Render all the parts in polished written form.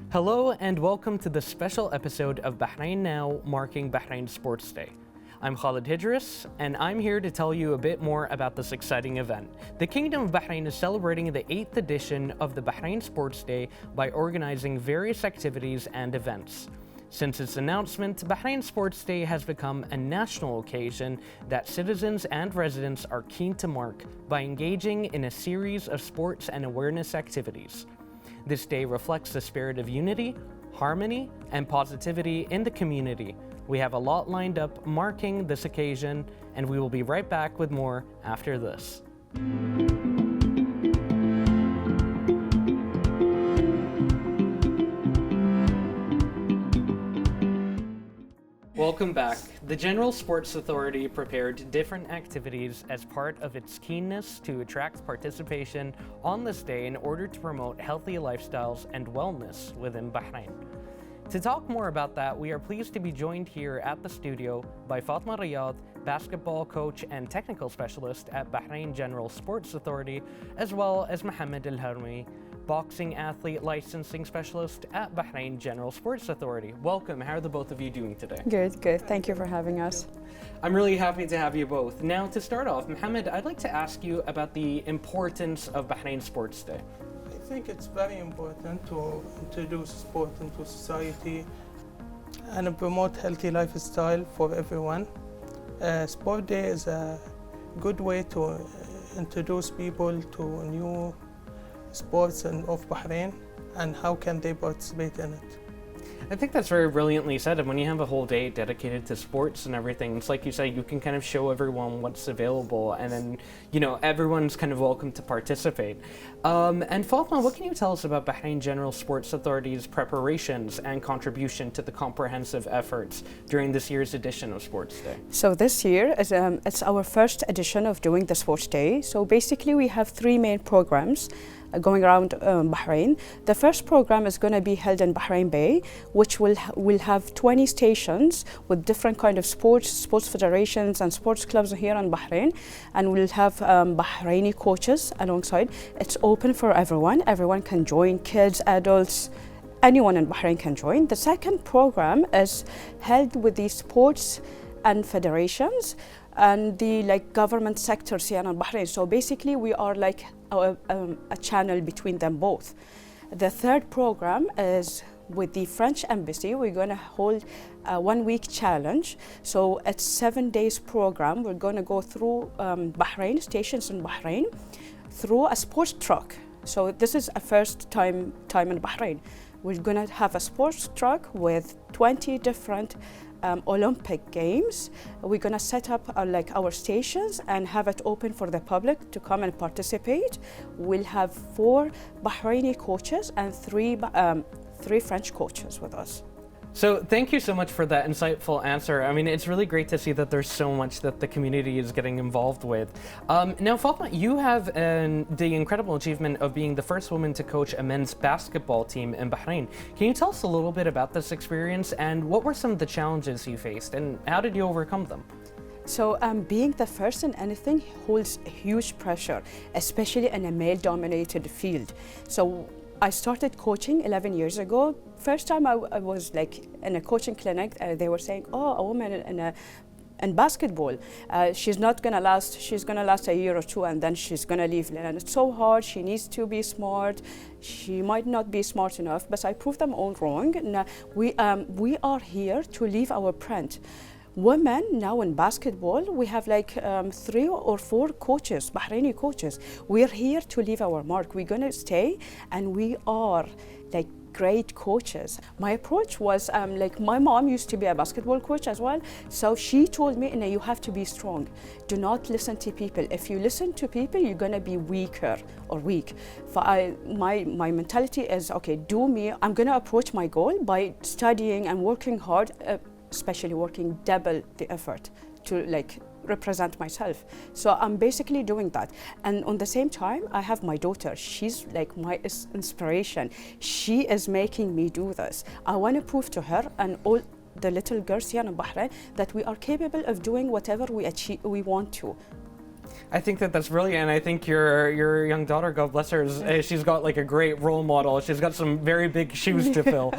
Hello and welcome to the special episode of Bahrain Now marking Bahrain Sports Day. I'm Khaled AlBastaki and I'm here to tell you a bit more about this exciting event. The Kingdom of Bahrain is celebrating the 8th edition of the Bahrain Sports Day by organizing various activities and events. Since its announcement, Bahrain Sports Day has become a national occasion that citizens and residents are keen to mark by engaging in a series of sports and awareness activities. This day reflects the spirit of unity, harmony, and positivity in the community. We have a lot lined up marking this occasion, and we will be right back with more after this. Welcome back. The General Sports Authority prepared different activities as part of its keenness to attract participation on this day in order to promote healthy lifestyles and wellness within Bahrain. To talk more about that, we are pleased to be joined here at the studio by Fatima Reyadh, basketball coach and technical specialist at Bahrain General Sports Authority, as well as Mohammed Alhirmi, boxing athlete licensing specialist at Bahrain General Sports Authority. Welcome. How are the both of you doing today? Good. Thank you for having us. I'm really happy to have you both. Now, to start off, Mohammed, I'd like to ask you about the importance of Bahrain Sports Day. I think it's very important to introduce sport into society and promote healthy lifestyle for everyone. Sport Day is a good way to introduce people to new sports of Bahrain and how can they participate in it. I think that's very brilliantly said. And when you have a whole day dedicated to sports and everything, it's like you say, you can kind of show everyone what's available, and then, everyone's kind of welcome to participate. And Fatima, what can you tell us about Bahrain General Sports Authority's preparations and contribution to the comprehensive efforts during this year's edition of Sports Day? So this year, it's our first edition of doing the Sports Day. So basically we have three main programs going around Bahrain. The first program is going to be held in Bahrain Bay, which will have 20 stations with different kind of sports federations and sports clubs here in Bahrain, and we'll have Bahraini coaches alongside. It's open for everyone. Everyone can join, kids, adults, anyone in Bahrain can join. The second program is held with the sports and federations and the government sectors here in Bahrain. So basically we are like a channel between them both. The third program is with the French embassy. We're going to hold a 1-week challenge. So it's 7 days program. We're going to go through Bahrain, stations in Bahrain, through a sports truck. So this is a first time in Bahrain. We're going to have a sports truck with 20 different Olympic Games. We're going to set up our stations and have it open for the public to come and participate. We'll have 4 Bahraini coaches and 3 French coaches with us. So thank you so much for that insightful answer. I mean, it's really great to see that there's so much that the community is getting involved with. Now, Fatima, you have the incredible achievement of being the first woman to coach a men's basketball team in Bahrain. Can you tell us a little bit about this experience and what were some of the challenges you faced and how did you overcome them? So being the first in anything holds huge pressure, especially in a male-dominated field. So I started coaching 11 years ago. First time I was in a coaching clinic, they were saying, oh, a woman in basketball, she's gonna last a year or two and then she's gonna leave. And it's so hard, she needs to be smart, she might not be smart enough, but I proved them all wrong. Now, we are here to leave our print. Women now in basketball, we have 3 or 4 coaches, Bahraini coaches. We're here to leave our mark. We're gonna stay, and we are great coaches. My approach was my mom used to be a basketball coach as well, so she told me, you have to be strong. Do not listen to people. If you listen to people, you're gonna be weaker or weak. My mentality is, okay, do me. I'm gonna approach my goal by studying and working hard. Especially working double the effort to represent myself. So I'm basically doing that. And on the same time, I have my daughter. She's my inspiration. She is making me do this. I want to prove to her and all the little girls here in Bahrain that we are capable of doing whatever we want to. I think that that's brilliant, and I think your young daughter, God bless her, she's got like a great role model. She's got some very big shoes to fill.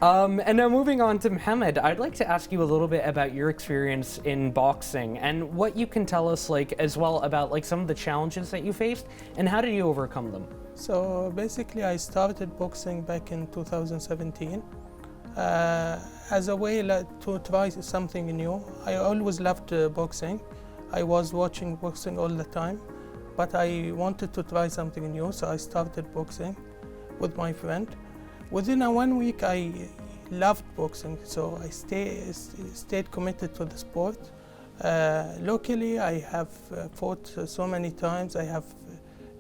And now moving on to Mohammed, I'd like to ask you a little bit about your experience in boxing and what you can tell us like as well about like some of the challenges that you faced and how did you overcome them? So basically, I started boxing back in 2017 as a way to try something new. I always loved boxing. I was watching boxing all the time, but I wanted to try something new, so I started boxing with my friend. Within 1 week, I loved boxing, so I stayed committed to the sport. Locally, I have fought so many times. I have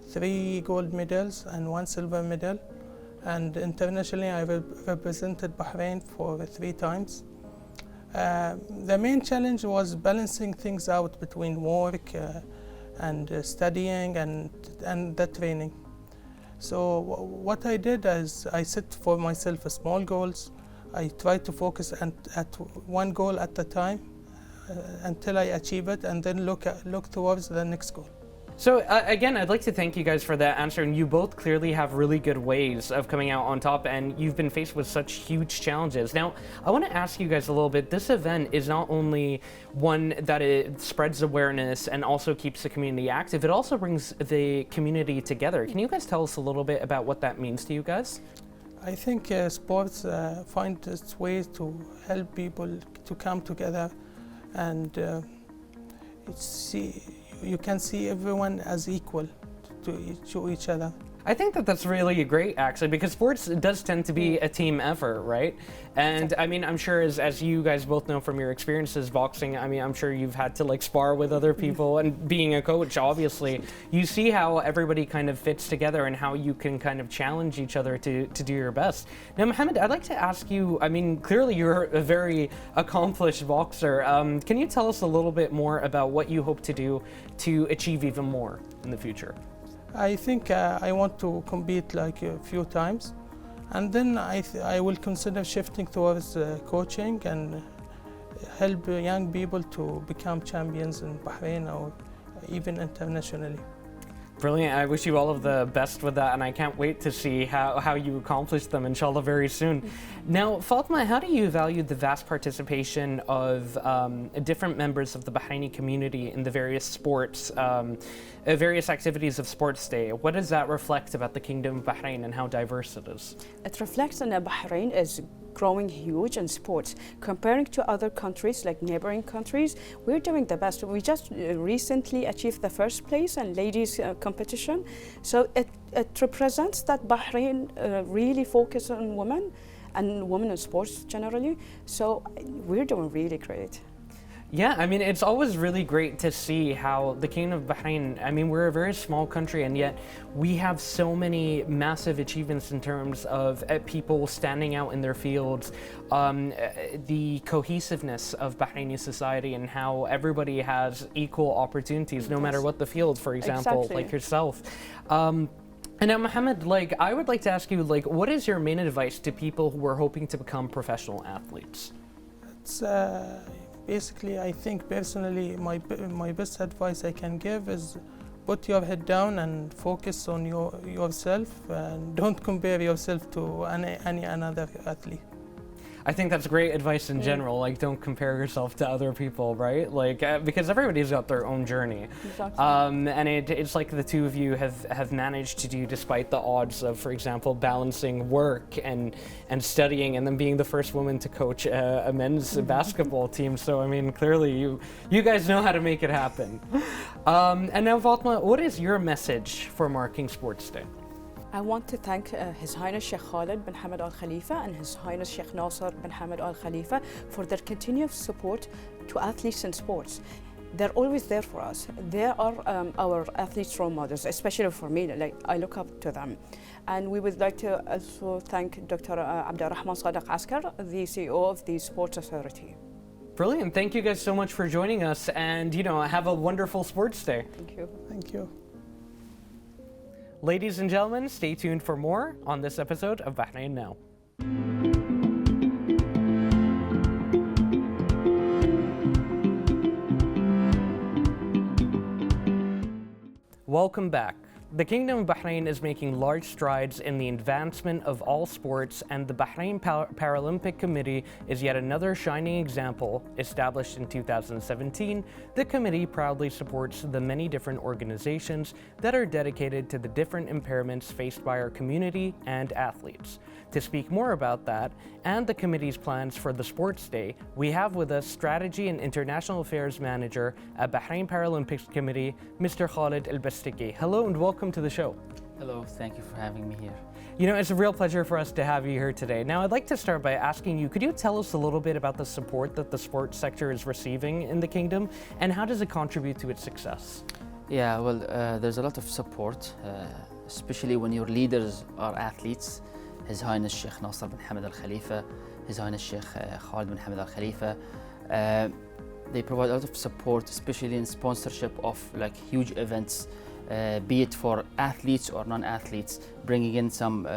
3 gold medals and 1 silver medal. And internationally, I represented Bahrain for 3 times. The main challenge was balancing things out between work and studying and the training. So what I did is I set for myself small goals. I try to focus at one goal at a time until I achieve it, and then look towards the next goal. So again, I'd like to thank you guys for that answer, and you both clearly have really good ways of coming out on top, and you've been faced with such huge challenges. Now, I want to ask you guys a little bit, this event is not only one that it spreads awareness and also keeps the community active, it also brings the community together. Can you guys tell us a little bit about what that means to you guys? I think sports find its way to help people to come together, and you can see everyone as equal to each other. I think that that's really great, actually, because sports does tend to be a team effort, right? And I mean, I'm sure as you guys both know from your experiences boxing, I mean, I'm sure you've had to like spar with other people, and being a coach, obviously, you see how everybody kind of fits together and how you can kind of challenge each other to do your best. Now, Mohammed, I'd like to ask you, I mean, clearly you're a very accomplished boxer. Can you tell us a little bit more about what you hope to do to achieve even more in the future? I think I want to compete like a few times, and then I will consider shifting towards coaching and help young people to become champions in Bahrain or even internationally. Brilliant. I wish you all of the best with that, and I can't wait to see how you accomplish them, inshallah, very soon. Now, Fatima, how do you value the vast participation of different members of the Bahraini community in the various sports, various activities of Sports Day? What does that reflect about the Kingdom of Bahrain and how diverse it is? It reflects that Bahrain is growing huge in sports. Comparing to other countries, like neighboring countries, we're doing the best. We just recently achieved the first place in ladies competition. So it represents that Bahrain really focuses on women and women in sports generally. So we're doing really great. Yeah, I mean, it's always really great to see how the Kingdom of Bahrain, I mean, we're a very small country, and yet we have so many massive achievements in terms of people standing out in their fields, the cohesiveness of Bahraini society and how everybody has equal opportunities, no matter what the field, for example, like yourself. And now, Mohammed, like, I would like to ask you, like, what is your main advice to people who are hoping to become professional athletes? It's basically, I think personally, my best advice I can give is put your head down and focus on yourself, and don't compare yourself to any another athlete. I think that's great advice in general. Like, don't compare yourself to other people, right? Like, because everybody's got their own journey. Exactly. And it's like the two of you have managed to do despite the odds of, for example, balancing work and studying, and then being the first woman to coach a men's basketball team. So, I mean, clearly you guys know how to make it happen. And now, Fatima, what is your message for marking Sports Day? I want to thank His Highness Sheikh Khaled bin Hamad Al Khalifa and His Highness Sheikh Nasser bin Hamad Al Khalifa for their continuous support to athletes in sports. They're always there for us. They are our athletes' role models, especially for me. Like, I look up to them. And we would like to also thank Dr. Abdurrahman Sadiq Askar, the CEO of the Sports Authority. Brilliant. Thank you guys so much for joining us, and have a wonderful Sports Day. Thank you. Thank you. Ladies and gentlemen, stay tuned for more on this episode of Bahrain Now. Welcome back. The Kingdom of Bahrain is making large strides in the advancement of all sports, and the Bahrain Paralympic Committee is yet another shining example. Established in 2017, the committee proudly supports the many different organizations that are dedicated to the different impairments faced by our community and athletes. To speak more about that and the committee's plans for the Sports Day, we have with us Strategy and International Affairs Manager at Bahrain Paralympics Committee, Mr. Khaled AlBastaki. Hello and welcome to the show. Hello, thank you for having me here. You know, it's a real pleasure for us to have you here today. Now, I'd like to start by asking you, could you tell us a little bit about the support that the sports sector is receiving in the Kingdom, and how does it contribute to its success? Yeah, well, there's a lot of support, especially when your leaders are athletes. His Highness Sheikh Nasser bin Hamad Al Khalifa, His Highness Sheikh Khaled bin Hamad Al Khalifa. They provide a lot of support, especially in sponsorship of like huge events, be it for athletes or non-athletes, bringing in some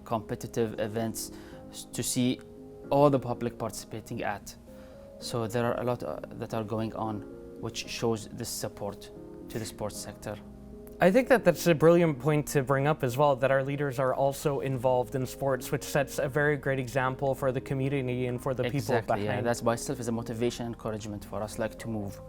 competitive events to see all the public participating at. So there are a lot that are going on, which shows this support to the sports sector. I think that that's a brilliant point to bring up as well, that our leaders are also involved in sports, which sets a very great example for the community and for the people of Bahrain. Yeah, that's by itself is a motivation and encouragement for us, like to move.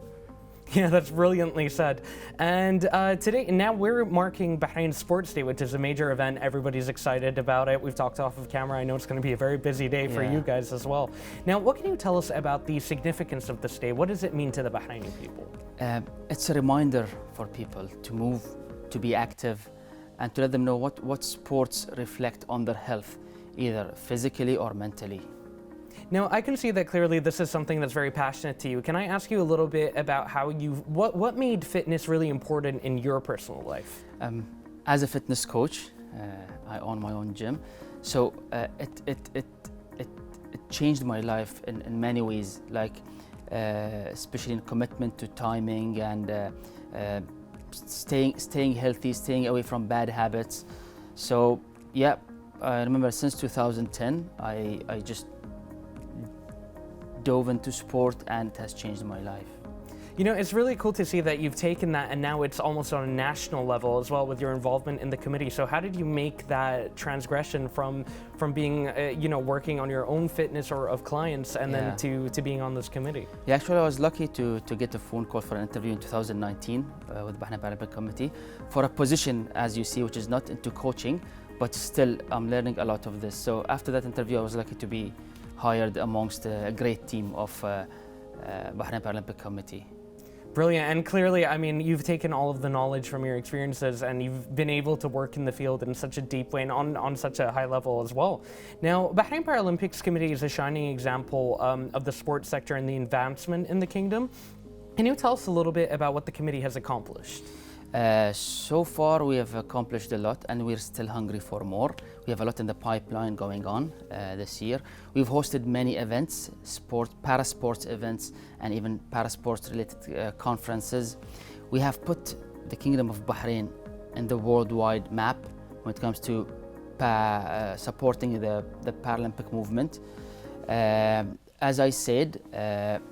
Yeah, that's brilliantly said. And today, now we're marking Bahrain Sports Day, which is a major event. Everybody's excited about it. We've talked off of camera. I know it's going to be a very busy day for you guys as well. Now, what can you tell us about the significance of this day? What does it mean to the Bahraini people? It's a reminder for people to move, to be active, and to let them know what sports reflect on their health, either physically or mentally. Now, I can see that clearly this is something that's very passionate to you. Can I ask you a little bit about how what made fitness really important in your personal life? As a fitness coach, I own my own gym, so it changed my life in many ways, like especially in commitment to timing and staying healthy, staying away from bad habits. So yeah, I remember since 2010, I just dove into sport, and it has changed my life. You know, it's really cool to see that you've taken that and now it's almost on a national level as well with your involvement in the committee. So how did you make that transgression from being, working on your own fitness or of clients and then to being on this committee? Yeah, actually I was lucky to get a phone call for an interview in 2019 with Bahrain Paralympics Committee for a position, as you see, which is not into coaching, but still I'm learning a lot of this. So after that interview, I was lucky to be hired amongst a great team of Bahrain Paralympics Committee. Brilliant, and clearly, I mean, you've taken all of the knowledge from your experiences and you've been able to work in the field in such a deep way and on such a high level as well. Now, Bahrain Paralympics Committee is a shining example of the sports sector and the advancement in the Kingdom. Can you tell us a little bit about what the committee has accomplished? So far we have accomplished a lot, and we're still hungry for more. We have a lot in the pipeline going on this year. We've hosted many events, para-sports events, and even para-sports related conferences. We have put the Kingdom of Bahrain in the worldwide map when it comes to supporting the Paralympic movement. As I said,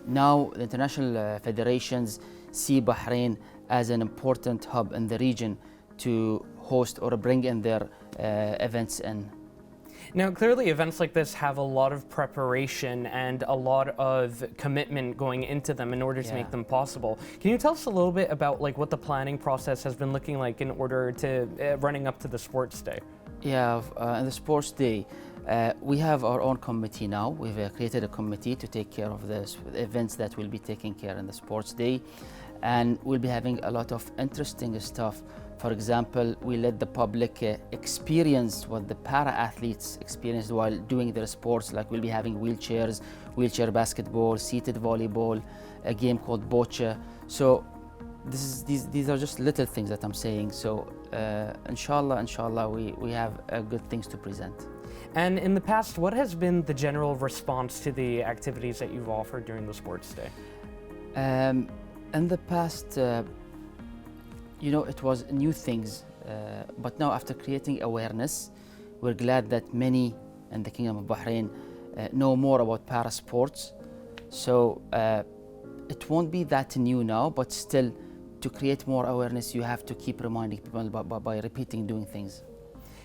now the international federations see Bahrain as an important hub in the region to host or bring in their events in. Now, clearly events like this have a lot of preparation and a lot of commitment going into them in order to make them possible. Can you tell us a little bit about what the planning process has been looking like in order to running up to the Sports Day? Yeah, in the Sports Day, we have our own committee now. We've created a committee to take care of the events that will be taking care in the Sports Day. And we'll be having a lot of interesting stuff. For example, we let the public experience what the para-athletes experienced while doing their sports. Like we'll be having wheelchairs, wheelchair basketball, seated volleyball, a game called bocce. So these are just little things that I'm saying. So inshallah, we have good things to present. And in the past, what has been the general response to the activities that you've offered during the Sports Day? In the past, it was new things, but now after creating awareness, we're glad that many in the Kingdom of Bahrain know more about para-sports. So it won't be that new now, but still to create more awareness, you have to keep reminding people by repeating doing things.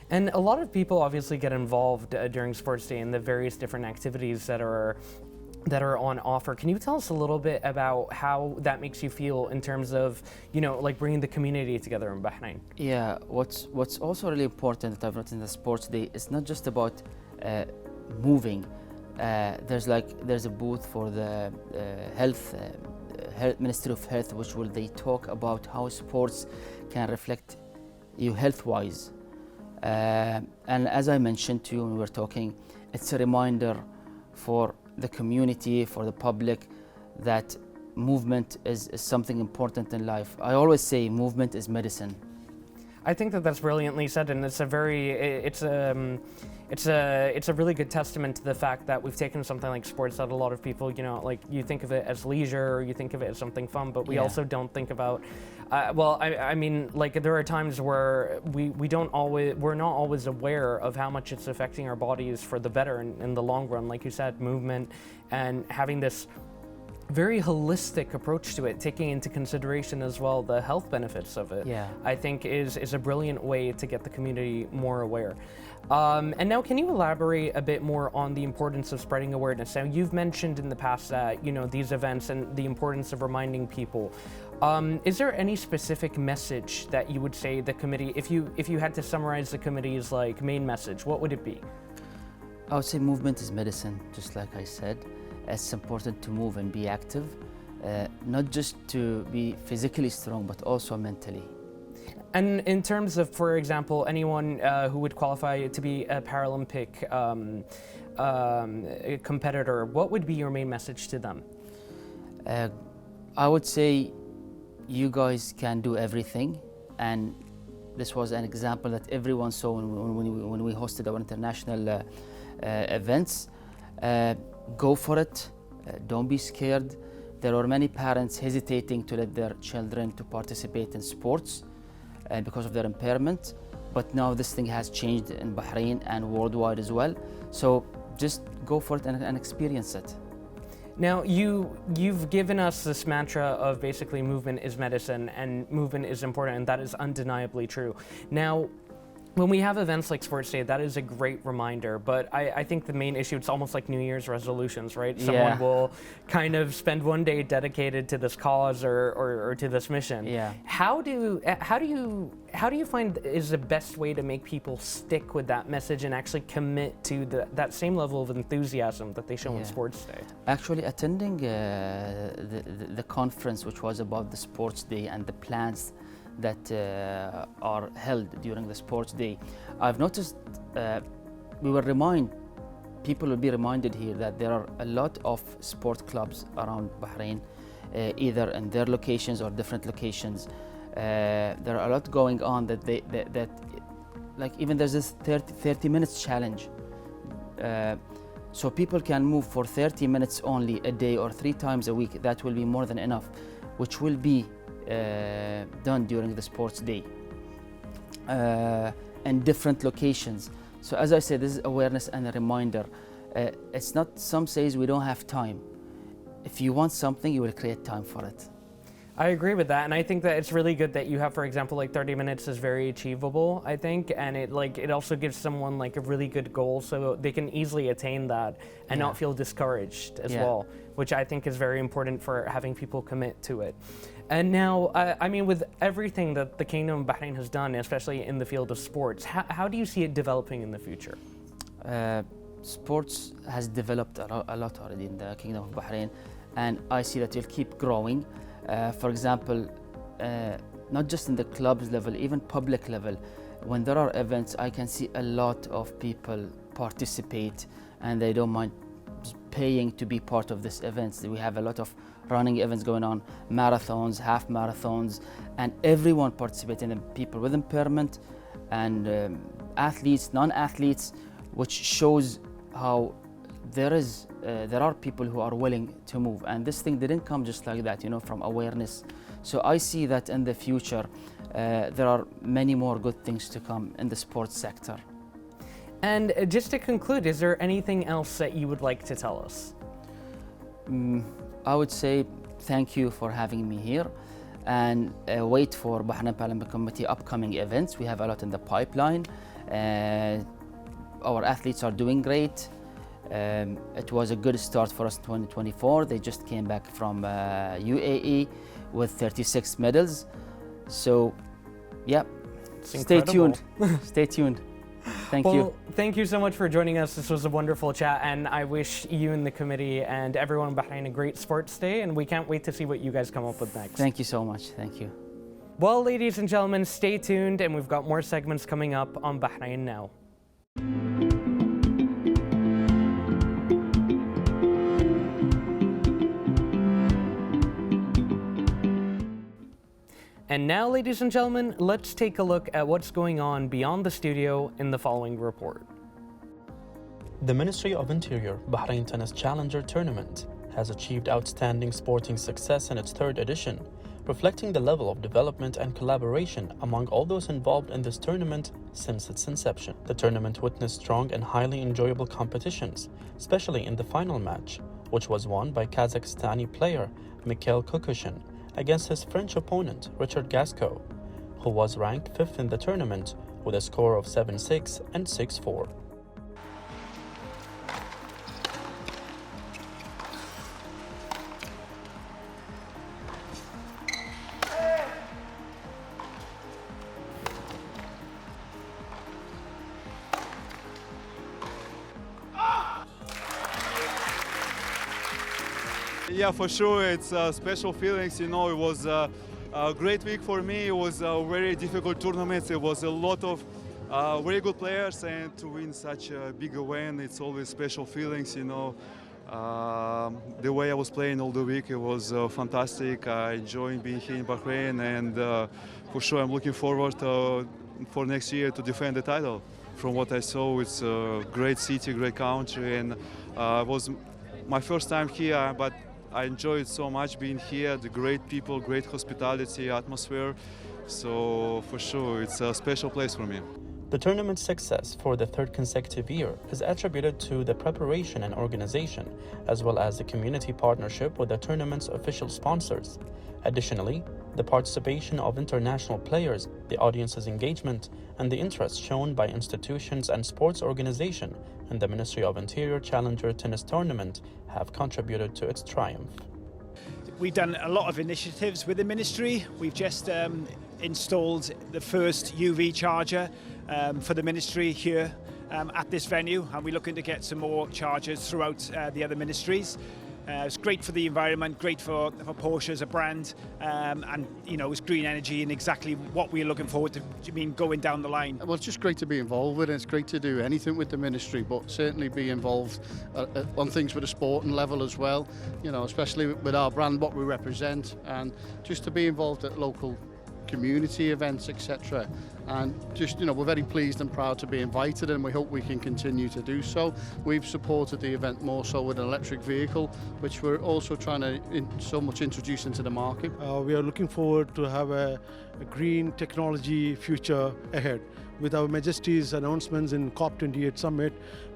And a lot of people obviously get involved during Sports Day in the various different activities that are on offer. Can you tell us a little bit about how that makes you feel in terms of, like bringing the community together in Bahrain? Yeah, what's also really important that I've noticed in the Sports Day is not just about moving. There's a booth for the health Ministry of Health, which they talk about how sports can reflect you health-wise. And as I mentioned to you when we were talking, it's a reminder for the community, for the public, that movement is something important in life. I always say movement is medicine. I think that that's brilliantly said, and it's a really good testament to the fact that we've taken something like sports that a lot of people, like you think of it as leisure, or you think of it as something fun, but we also don't think about. I mean, like there are times where we're not always aware of how much it's affecting our bodies for the better in the long run. Like you said, movement and having this very holistic approach to it, taking into consideration as well the health benefits of it, I think is a brilliant way to get the community more aware. And now, can you elaborate a bit more on the importance of spreading awareness? Now, you've mentioned in the past that these events and the importance of reminding people. Is there any specific message that you would say the committee, if you had to summarize the committee's main message, what would it be? I would say movement is medicine, just like I said. It's important to move and be active, not just to be physically strong, but also mentally. And in terms of, for example, anyone who would qualify to be a Paralympic competitor, what would be your main message to them? I would say you guys can do everything, and this was an example that everyone saw when we hosted our international events. Go for it, don't be scared. There are many parents hesitating to let their children to participate in sports because of their impairment, but now this thing has changed in Bahrain and worldwide as well. So just go for it and experience it. Now, you've given us this mantra of basically movement is medicine and movement is important, and that is undeniably true. Now, when we have events like Sports Day, that is a great reminder, but I think the main issue, it's almost like New Year's resolutions, right? Someone will kind of spend one day dedicated to this cause or to this mission. Yeah. How do you find is the best way to make people stick with that message and actually commit to that same level of enthusiasm that they show on Sports Day? Actually, attending the conference, which was about the Sports Day and the plans that are held during the Sports Day, I've noticed people will be reminded here that there are a lot of sport clubs around Bahrain, either in their locations or different locations. There are a lot going on that like even there's this 30 minutes challenge. So people can move for 30 minutes only a day or 3 times a week. That will be more than enough, which will be done during the Sports Day in different locations. So as I said, this is awareness and a reminder. It's not, some says we don't have time. If you want something, you will create time for it. I agree with that, and I think that it's really good that you have, for example, 30 minutes is very achievable, I think, and it also gives someone a really good goal so they can easily attain that and not feel discouraged as well, which I think is very important for having people commit to it. And now, I mean, with everything that the Kingdom of Bahrain has done, especially in the field of sports, how do you see it developing in the future? Sports has developed a lot already in the Kingdom of Bahrain, and I see that it will keep growing. For example, not just in the clubs level, even public level, when there are events, I can see a lot of people participate and they don't mind paying to be part of these events. We have a lot of running events going on, marathons, half marathons, and everyone participating, people with impairment and athletes, non-athletes, which shows how there are people who are willing to move, and this thing didn't come just like that, from awareness. So I see that in the future there are many more good things to come in the sports sector. And just to conclude, is there anything else that you would like to tell us? I would say thank you for having me here. and wait for Bahrain Paralympics Committee upcoming events. We have a lot in the pipeline. Our athletes are doing great. It was a good start for us in 2024. They just came back from UAE with 36 medals. So, yeah, stay tuned. Stay tuned. Thank you. Thank you so much for joining us. This was a wonderful chat, and I wish you and the committee and everyone in Bahrain a great sports day, and we can't wait to see what you guys come up with next. Thank you so much. Thank you. Well, ladies and gentlemen, stay tuned, and we've got more segments coming up on Bahrain Now. And now, ladies and gentlemen, let's take a look at what's going on beyond the studio in the following report. The Ministry of Interior Bahrain Tennis Challenger Tournament has achieved outstanding sporting success in its third edition, reflecting the level of development and collaboration among all those involved in this tournament since its inception. The tournament witnessed strong and highly enjoyable competitions, especially in the final match, which was won by Kazakhstani player Mikhail Kukushin against his French opponent Richard Gasquet, who was ranked 5th in the tournament with a score of 7-6 and 6-4. Yeah, for sure, it's special feelings. You know, it was a great week for me. It was a very difficult tournament. It was a lot of very good players, and to win such a big event, it's always special feelings. You know, the way I was playing all the week, it was fantastic. I enjoyed being here in Bahrain, and for sure, I'm looking forward for next year to defend the title. From what I saw, it's a great city, great country, and it was my first time here, but I enjoyed so much being here, the great people, great hospitality, atmosphere. So for sure, it's a special place for me. The tournament's success for the third consecutive year is attributed to the preparation and organization, as well as the community partnership with the tournament's official sponsors. Additionally, the participation of international players, the audience's engagement, and the interest shown by institutions and sports organizations in the Ministry of Interior Challenger Tennis Tournament have contributed to its triumph. We've done a lot of initiatives with the ministry. We've just installed the first UV charger for the ministry here at this venue, and we're looking to get some more chargers throughout the other ministries. It's great for the environment, great for Porsche as a brand, and you know, it's green energy and exactly what we're looking forward to going down the line. Well, it's just great to be involved with it. It's great to do anything with the ministry, but certainly be involved on things with a sporting level as well, you know, especially with our brand, what we represent, and just to be involved at local community events, etc. And just, you know, we're very pleased and proud to be invited, and we hope we can continue to do so. We've supported the event more so with an electric vehicle, which we're also trying to so much introduce into the market. We are looking forward to have a green technology future ahead. With our Majesty's announcements in COP28 summit,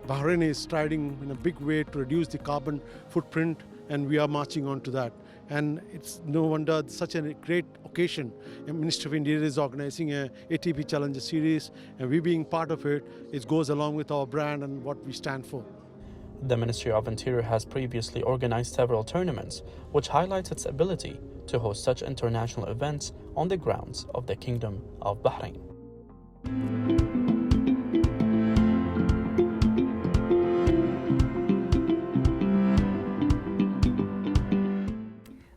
Bahrain is striding in a big way to reduce the carbon footprint, and we are marching on to that. And it's no wonder such a great occasion. The Ministry of Interior is organizing a ATP Challenger Series, and we being part of it, it goes along with our brand and what we stand for. The Ministry of Interior has previously organized several tournaments, which highlights its ability to host such international events on the grounds of the Kingdom of Bahrain.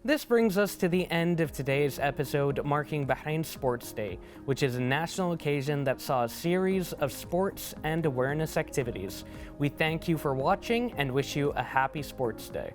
This brings us to the end of today's episode marking Bahrain Sports Day, which is a national occasion that saw a series of sports and awareness activities. We thank you for watching and wish you a happy Sports Day.